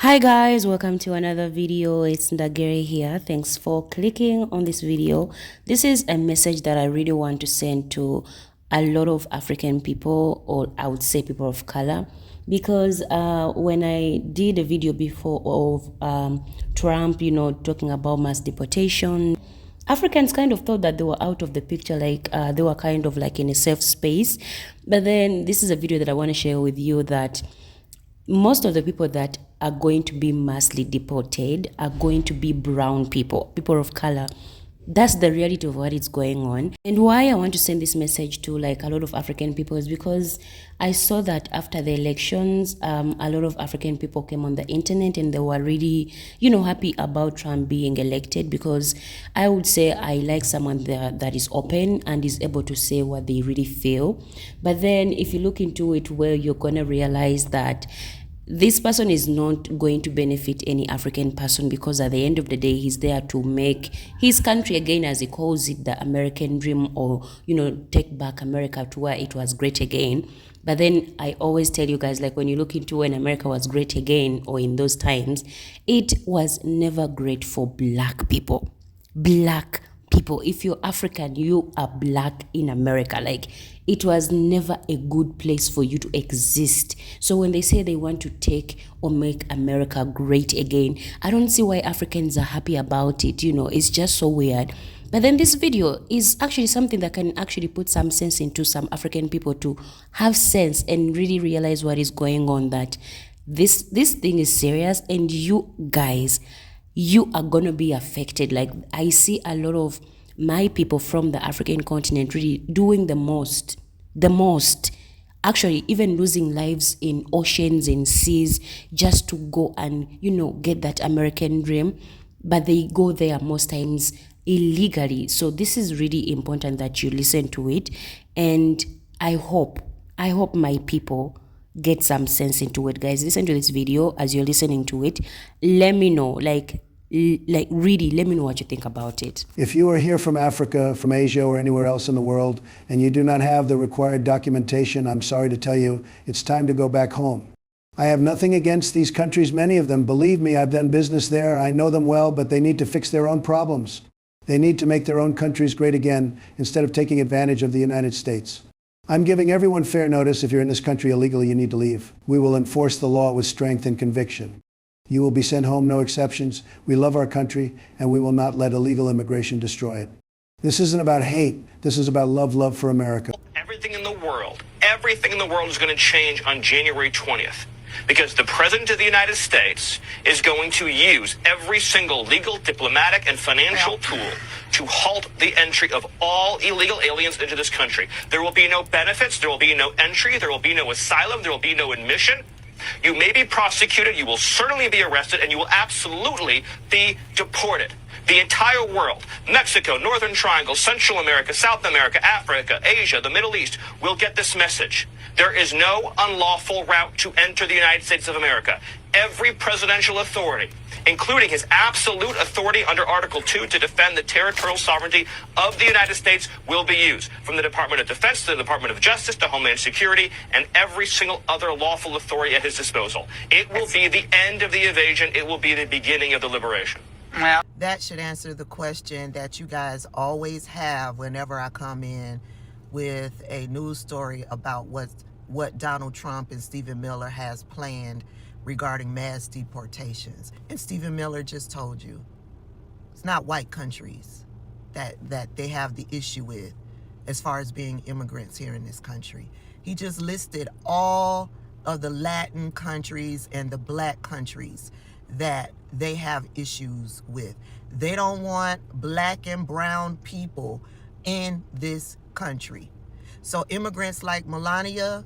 Hi guys, welcome to another video. It's Ndagire here. Thanks for clicking on this video. This is a message that I really want to send to a lot of African people, or I would say people of color, because when I did a video before of Trump, talking about mass deportation, Africans kind of thought that they were out of the picture, like they were kind of like in a safe space. But then this is a video that I want to share with you that most of the people that are going to be massively deported are going to be brown people, people of color. That's the reality of what is going on. And why I want to send this message to like a lot of African people is because I saw that after the elections, a lot of African people came on the internet and they were really, happy about Trump being elected, because I would say I like someone that is open and is able to say what they really feel. But then if you look into it, well, you're going to realize that this person is not going to benefit any African person, because at the end of the day, he's there to make his country again, as he calls it, the American dream, or, take back America to where it was great again. But then I always tell you guys, like when you look into when America was great again, or in those times, it was never great for black people. Black people, if you're African, you are black in America. Like, it was never a good place for you to exist. So when they say they want to take or make America great again, I don't see why Africans are happy about it. It's just so weird. But then this video is actually something that can actually put some sense into some African people to have sense and really realize what is going on, that this thing is serious, and you guys, you are going to be affected. Like, I see a lot of my people from the African continent really doing the most, actually even losing lives in oceans and seas just to go and, get that American dream. But they go there most times illegally. So this is really important that you listen to it. And I hope my people get some sense into it. Guys, listen to this video. As you're listening to it, let me know, like really let me know what you think about it. If you are here from Africa, from Asia, or anywhere else in the world, and you do not have the required documentation, I'm sorry to tell you, it's time to go back home. I have nothing against these countries, many of them. Believe me, I've done business there. I know them well, but they need to fix their own problems. They need to make their own countries great again instead of taking advantage of the United States. I'm giving everyone fair notice. If you're in this country illegally, you need to leave. We will enforce the law with strength and conviction. You will be sent home, no exceptions. We love our country, and we will not let illegal immigration destroy it. This isn't about hate. This is about love for America. Everything in the world is going to change on January 20th, because the President of the United States is going to use every single legal, diplomatic, and financial tool to halt the entry of all illegal aliens into this country. There will be no benefits. There will be no entry. There will be no asylum. There will be no admission. You may be prosecuted, you will certainly be arrested, and you will absolutely be deported. The entire world, Mexico, Northern Triangle, Central America, South America, Africa, Asia, the Middle East, will get this message. There is no unlawful route to enter the United States of America. Every presidential authority, including his absolute authority under Article 2 to defend the territorial sovereignty of the United States, will be used, from the Department of Defense to the Department of Justice to Homeland Security and every single other lawful authority at his disposal. It will be the end of the evasion. It will be the beginning of the liberation. Well, that should answer the question that you guys always have whenever I come in with a news story about what Donald Trump and Stephen Miller has planned regarding mass deportations. And Stephen Miller just told you it's not white countries that they have the issue with as far as being immigrants here in this country. He just listed all of the Latin countries and the black countries that they have issues with. They don't want black and brown people in this country. So immigrants like Melania,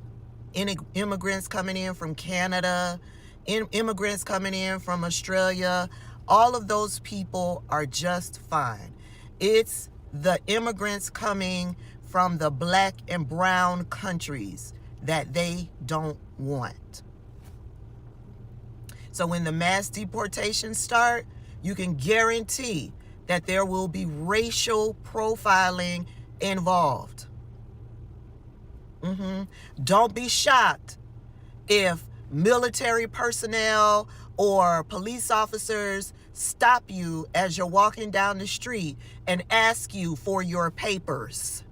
immigrants coming in from Canada, immigrants coming in from Australia, all of those people are just fine. It's the immigrants coming from the black and brown countries that they don't want. So when the mass deportations start, you can guarantee that there will be racial profiling involved. Don't be shocked if military personnel or police officers stop you as you're walking down the street and ask you for your papers.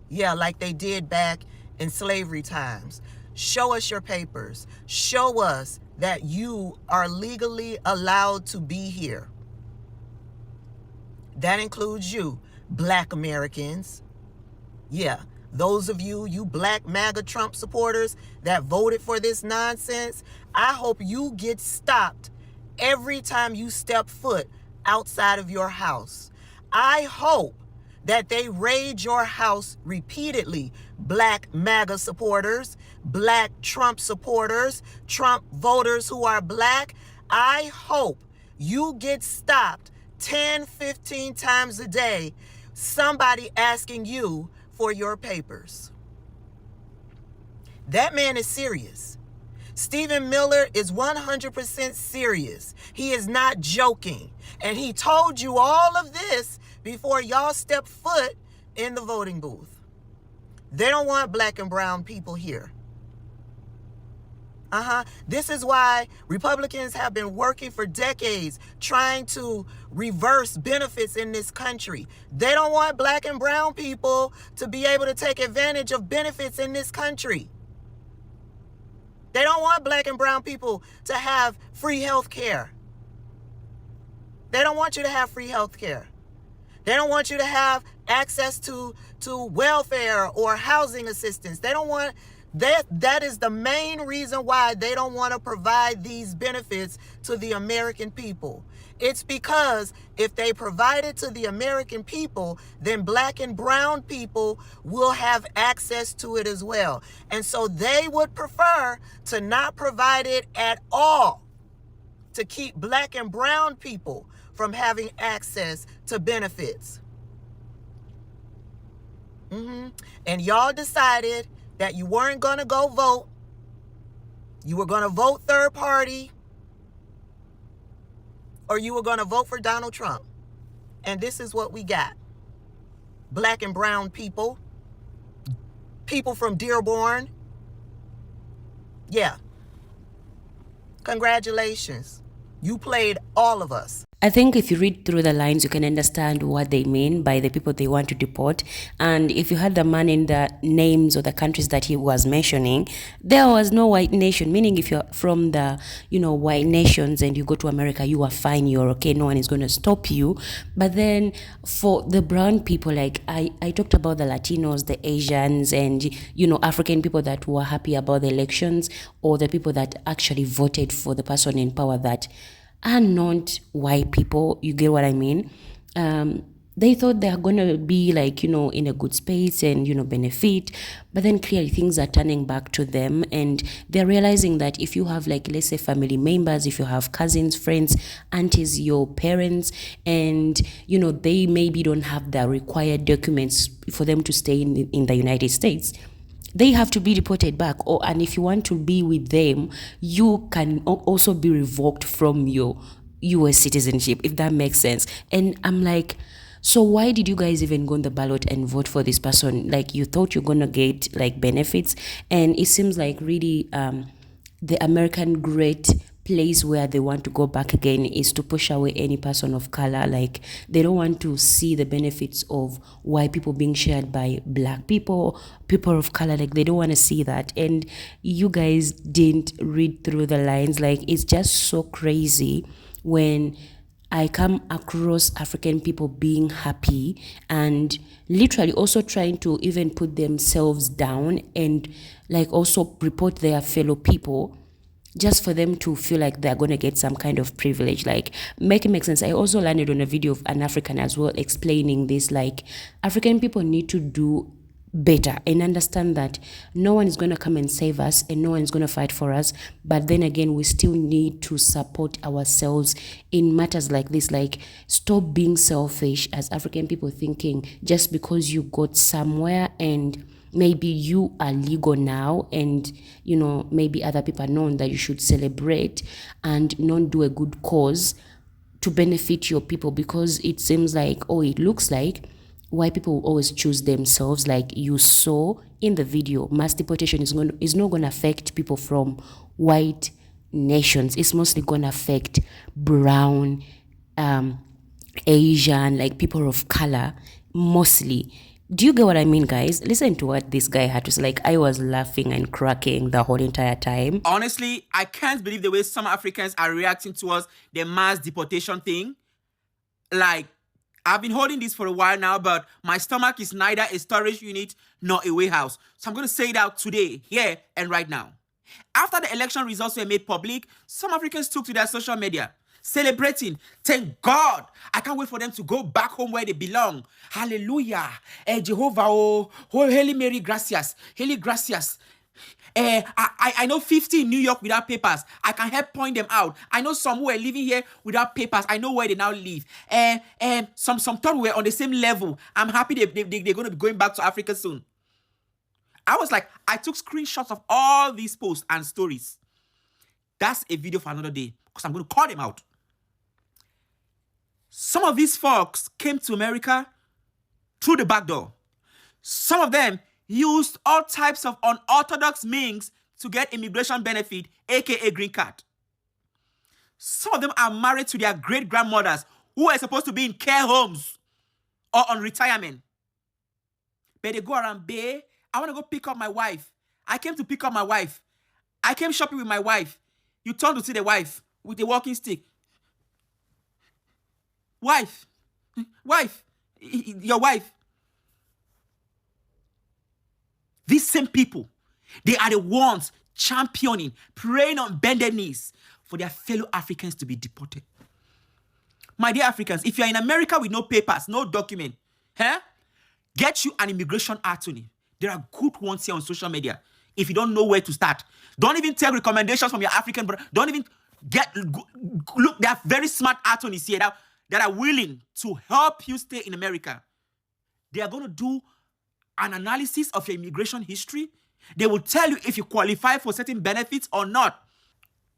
Yeah, like they did back in slavery times. Show us your papers. Show us that you are legally allowed to be here. That includes you, Black Americans. Yeah, those of you Black MAGA Trump supporters that voted for this nonsense, I hope you get stopped every time you step foot outside of your house. I hope that they raid your house repeatedly, Black MAGA supporters, Black Trump supporters, Trump voters who are Black. I hope you get stopped 10, 15 times a day, somebody asking you for your papers. That man is serious. Stephen Miller is 100% serious. He is not joking. And he told you all of this before y'all step foot in the voting booth. They don't want Black and brown people here. This is why Republicans have been working for decades trying to reverse benefits in this country. They don't want Black and brown people to be able to take advantage of benefits in this country. They don't want Black and brown people to have free health care. They don't want you to have free health care. They don't want you to have access to welfare or housing assistance. They don't want that is the main reason why they don't want to provide these benefits to the American people. It's because if they provide it to the American people, then Black and brown people will have access to it as well. And so they would prefer to not provide it at all, to keep Black and brown people from having access to benefits. And y'all decided that you weren't going to go vote. You were going to vote third party, or you were going to vote for Donald Trump. And this is what we got. Black and brown people, people from Dearborn. Yeah. Congratulations. You played all of us. I think if you read through the lines, you can understand what they mean by the people they want to deport. And if you had the man in the names or the countries that he was mentioning, there was no white nation, meaning if you're from the, white nations and you go to America, you are fine, you're okay, no one is going to stop you. But then for the brown people, like I talked about the Latinos, the Asians, and, African people that were happy about the elections, or the people that actually voted for the person in power that are not white people, you get what I mean? They thought they are going to be like, in a good space and, benefit. But then clearly things are turning back to them. And they're realizing that if you have like, let's say family members, if you have cousins, friends, aunties, your parents, and, they maybe don't have the required documents for them to stay in the United States, they have to be deported back. And if you want to be with them, you can also be revoked from your US citizenship, if that makes sense. And I'm like, so why did you guys even go on the ballot and vote for this person? Like, you thought you're gonna get like benefits, and it seems like really the American great place where they want to go back again is to push away any person of color. Like, they don't want to see the benefits of white people being shared by Black people, people of color. Like, they don't want to see that. And you guys didn't read through the lines. Like, it's just so crazy when I come across African people being happy and literally also trying to even put themselves down and like also report their fellow people, just for them to feel like they're going to get some kind of privilege. Like, make it make sense. I also landed on a video of an African as well explaining this, like, African people need to do better and understand that no one is going to come and save us and no one is going to fight for us. But then again, we still need to support ourselves in matters like this. Like, stop being selfish as African people, thinking just because you got somewhere and maybe you are legal now and, maybe other people are known, that you should celebrate and not do a good cause to benefit your people, because it seems like, it looks like white people will always choose themselves. Like you saw in the video, mass deportation is not going to affect people from white nations. It's mostly going to affect brown, Asian, like people of color, mostly. Do you get what I mean, guys? Listen to what this guy had to say. Like, I was laughing and cracking the whole entire time. Honestly, I can't believe the way some Africans are reacting towards the mass deportation thing. Like, I've been holding this for a while now, but my stomach is neither a storage unit nor a warehouse. So I'm going to say it out today, here and right now. After the election results were made public, some Africans took to their social media, celebrating. Thank God. I can't wait for them to go back home where they belong. Hallelujah. Jehovah, oh, Haile Mary, gracias. Haile, gracias. I know 50 in New York without papers. I can help point them out. I know some who are living here without papers. I know where they now live. Some thought we were on the same level. I'm happy they're going to be going back to Africa soon. I was like, I took screenshots of all these posts and stories. That's a video for another day because I'm going to call them out. Some of these folks came to America through the back door. Some of them used all types of unorthodox means to get immigration benefit, aka green card. Some of them are married to their great-grandmothers who are supposed to be in care homes or on retirement. But they go around, babe, I want to go pick up my wife. I came to pick up my wife. I came shopping with my wife. You turn to see the wife with a walking stick. Wife, your wife. These same people, they are the ones championing, praying on bended knees for their fellow Africans to be deported. My dear Africans, if you're in America with no papers, no document, get you an immigration attorney. There are good ones here on social media. If you don't know where to start, don't even take recommendations from your African brother. Don't even look, there are very smart attorneys here that are willing to help you stay in America. They are going to do an analysis of your immigration history. They will tell you if you qualify for certain benefits or not.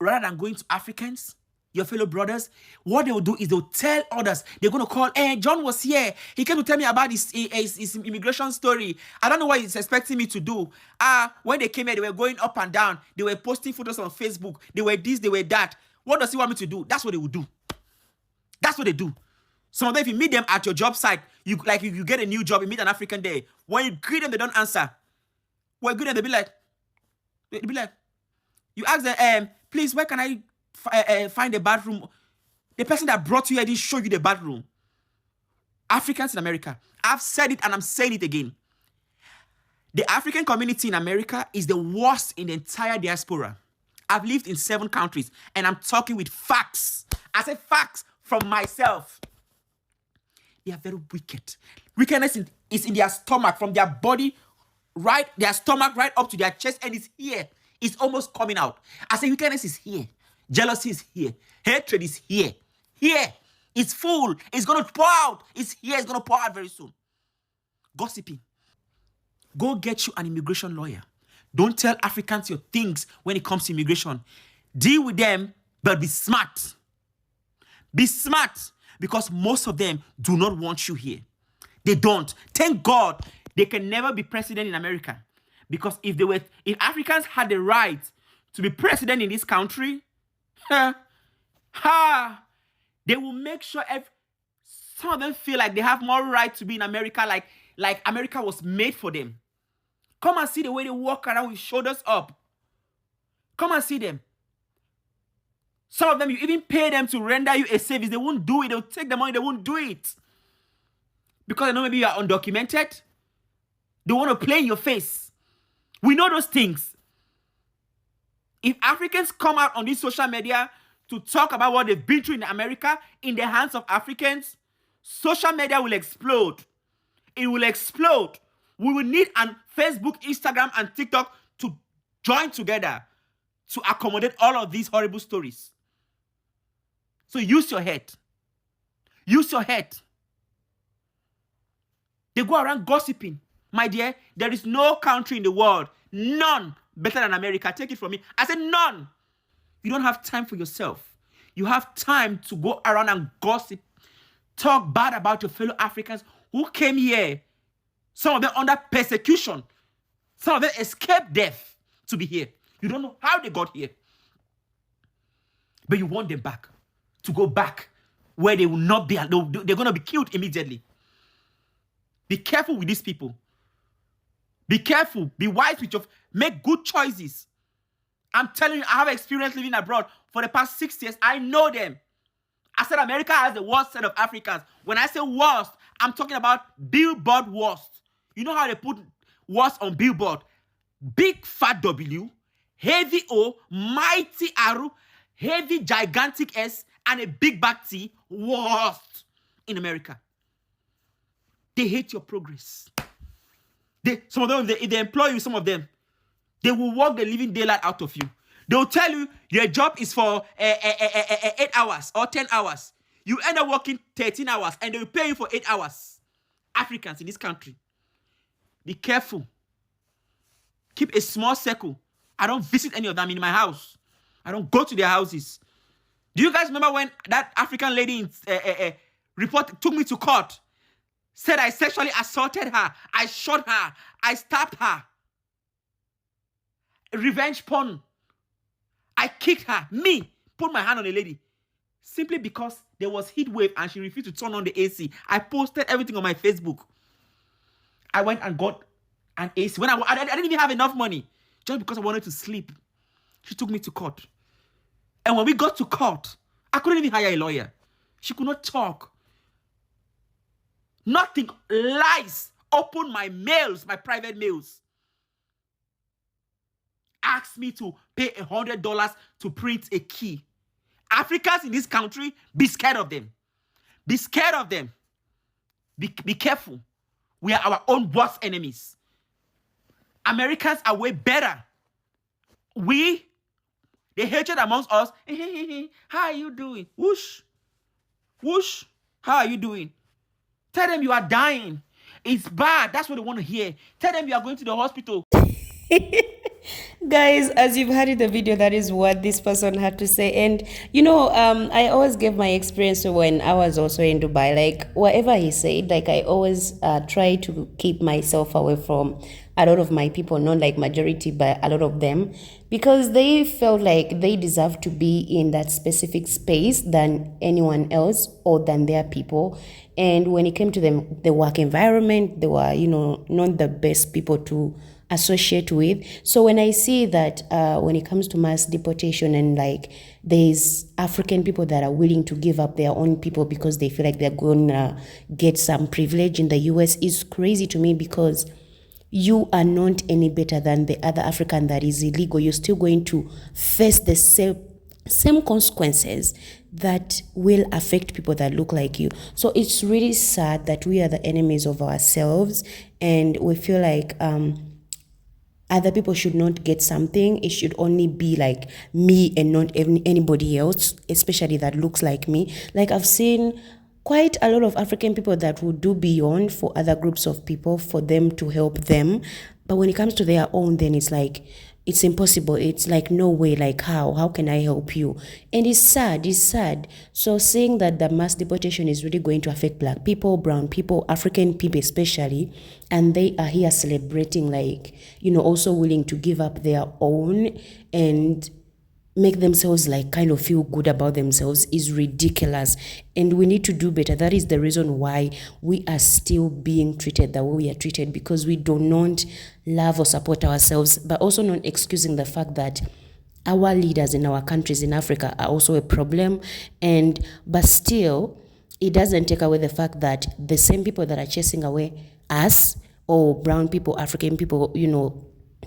Rather than going to Africans, your fellow brothers, what they will do is they'll tell others. They're going to call, John was here. He came to tell me about his immigration story. I don't know what he's expecting me to do. When they came here, they were going up and down. They were posting photos on Facebook. They were this, they were that. What does he want me to do? That's what they will do. That's what they do. Some of them, if you meet them at your job site, you get a new job, you meet an African there. When you greet them, they don't answer. When you greet them, they'll be like, you ask them, please, where can I find a bathroom? The person that brought you here didn't show you the bathroom. Africans in America. I've said it and I'm saying it again. The African community in America is the worst in the entire diaspora. I've lived in 7 countries and I'm talking with facts. I say facts from myself. They are very wicked. Wickedness is in their stomach, from their body, their stomach right up to their chest, and it's here. It's almost coming out. I say wickedness is here. Jealousy is here. Hatred is here. Here. It's full. It's going to pour out. It's here. It's going to pour out very soon. Gossiping. Go get you an immigration lawyer. Don't tell Africans your things when it comes to immigration. Deal with them, but be smart. Be smart. Because most of them do not want you here. They don't. Thank God they can never be president in America. Because if Africans had the right to be president in this country, they will make sure some of them feel like they have more right to be in America, like America was made for them. Come and see the way they walk around with shoulders up. Come and see them. Some of them, you even pay them to render you a service. They won't do it. They'll take the money. They won't do it. Because they know maybe you are undocumented. They want to play in your face. We know those things. If Africans come out on this social media to talk about what they've been through in America, in the hands of Africans, social media will explode. It will explode. We will need Facebook, Instagram, and TikTok to join together to accommodate all of these horrible stories. So use your head. Use your head. They go around gossiping. My dear, there is no country in the world, none, better than America. Take it from me. I said none. You don't have time for yourself. You have time to go around and gossip, talk bad about your fellow Africans who came here. Some of them under persecution. Some of them escaped death to be here. You don't know how they got here. But you want them back, to go back where they will not be, they're going to be killed immediately. Be careful with these people. Be careful. Be wise with make good choices. I'm telling you, I have experience living abroad for the past 6 years. I know them. I said America has the worst set of Africans. When I say worst, I'm talking about billboard worst. You know how they put worst on billboard? Big fat W, heavy O, mighty R, heavy gigantic S, and a big back T. Worst in America. They hate your progress. Some of them, if they employ you, some of them, they will work the living daylight out of you. They will tell you your job is for 8 hours or 10 hours. You end up working 13 hours and they will pay you for 8 hours. Africans in this country. Be careful. Keep a small circle. I don't visit any of them in my house. I don't go to their houses. Do you guys remember when that African lady took me to court? Said I sexually assaulted her. I shot her. I stabbed her. Revenge porn. I kicked her. Me. Put my hand on a lady. Simply because there was heat wave and she refused to turn on the AC. I posted everything on my Facebook. I went and got an AC. When I didn't even have enough money. Just because I wanted to sleep. She took me to court. And when we got to court, I couldn't even hire a lawyer. She could not talk. Nothing. Lies. Open my mails, my private mails. Asked me to pay $100 to print a key. Africans in this country, be scared of them. Be scared of them. Be careful. We are our own worst enemies. Americans are way better. The hatred amongst us, how are you doing? Whoosh. Whoosh. How are you doing? Tell them you are dying. It's bad. That's what they want to hear. Tell them you are going to the hospital. Guys, as you've heard in the video, that is what this person had to say. And I always give my experience when I was also in Dubai. Like whatever he said, like I always try to keep myself away from a lot of my people, not like majority, but a lot of them, because they felt like they deserve to be in that specific space than anyone else or than their people. And when it came to them, the work environment, they were, not the best people to associate with. So when I see that when it comes to mass deportation and like there's African people that are willing to give up their own people because they feel like they're going to get some privilege in the US, is crazy to me, because you are not any better than the other African that is illegal. You're still going to face the same consequences that will affect people that look like you. So it's really sad that we are the enemies of ourselves, and we feel like other people should not get something. It should only be like me and not anybody else, especially that looks like me. Like I've seen quite a lot of African people that would do beyond for other groups of people for them to help them. But when it comes to their own, then it's like, it's impossible. It's like, no way, like how can I help you? And it's sad. So saying that the mass deportation is really going to affect Black people, brown people, African people especially, and they are here celebrating, like, also willing to give up their own and make themselves like kind of feel good about themselves, is ridiculous. And we need to do better. That is the reason why we are still being treated the way we are treated, because we do not love or support ourselves, but also not excusing the fact that our leaders in our countries in Africa are also a problem. But still, it doesn't take away the fact that the same people that are chasing away us, or brown people, African people,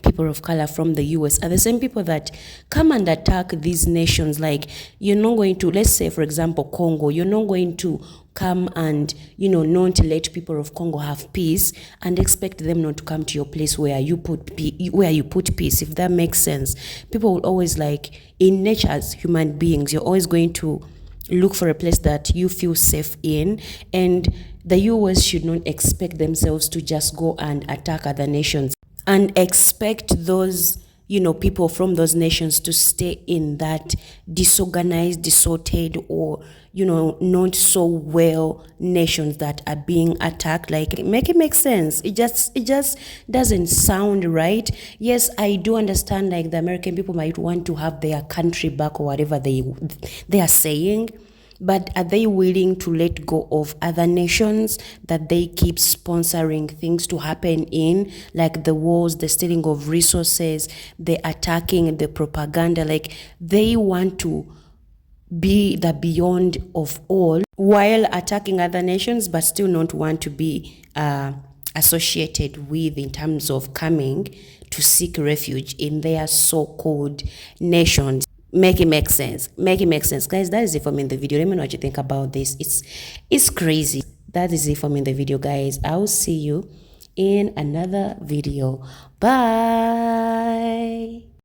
people of color from the US, are the same people that come and attack these nations. Like, you're not going to, let's say for example Congo, you're not going to come and not let people of Congo have peace and expect them not to come to your place where you put peace, if that makes sense. People will always, like, in nature as human beings, you're always going to look for a place that you feel safe in, and the US should not expect themselves to just go and attack other nations and expect those people from those nations to stay in that disorganized, disordered, or not so well nations that are being attacked. Like, make it make sense. It just doesn't sound right. Yes, I do understand, like, the American people might want to have their country back or whatever they are saying, but are they willing to let go of other nations that they keep sponsoring things to happen in, like the wars, the stealing of resources, the attacking, the propaganda? Like, they want to be the beyond of all while attacking other nations, but still not want to be associated with, in terms of coming to seek refuge in their so-called nations. Make it make sense. Make it make sense. Guys, that is it for me in the video. Let me know what you think about this. It's crazy. That is it for me in the video, guys. I'll see you in another video. Bye.